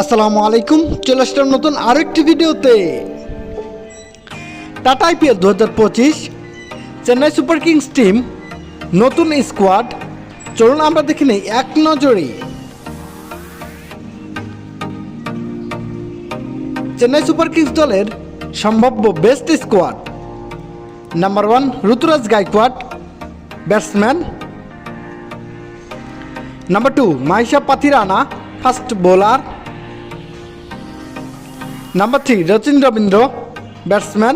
আসসালামু আলাইকুম, চলে আসলাম নতুন আরো একটি ভিডিওতে। Tata IPL 2025 Chennai super kings team নতুন স্কোয়াড, চলুন আমরা দেখে নেই এক নজরে। চেন্নাই সুপার কিংস দলের সম্ভাব্য best squad: number 1 Ruturaj Gaikwad, batsman. Number 2 Matheesha Pathirana, fast bowler. Number 3 Rachin Ravindra, batsman.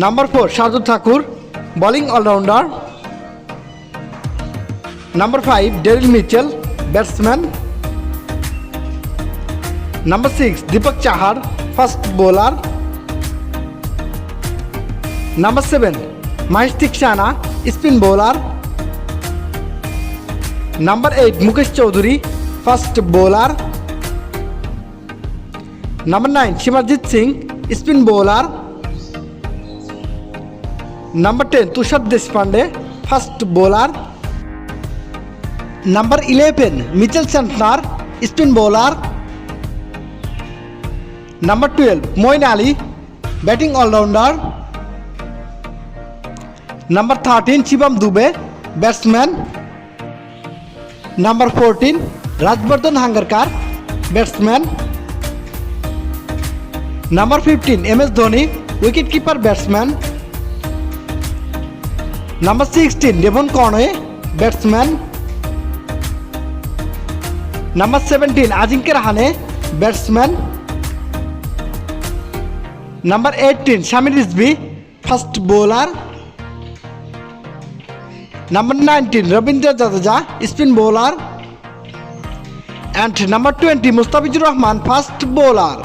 Number 4 Shardul Thakur, bowling allrounder. Number 5 Daryl Mitchell, batsman. Number 6 Deepak Chahar, fast bowler. Number 7 Maheesh Theekshana, spin bowler. Number 8 Mukesh Choudhary, fast bowler. Number 9 Simarjeet Singh, spin bowler. Number 10 Tushar Deshpande, fast bowler. Number 11 Mitchell Santner, spin bowler. Number 12 Moeen Ali, batting allrounder. Number 13 Shivam Dube, batsman. Number 14 Rajvardhan Hangargekar, batsman. Number 15 MS Dhoni, wicket keeper, batsman. Number 16 Devon Conway, batsman. Number 17 Ajinkya Rahane, batsman. Number 18 Sameer Rizvi, fast bowler. Number 19 Ravindra Jadeja, spin bowler. And number 20 Mustafizur Rahman, fast bowler.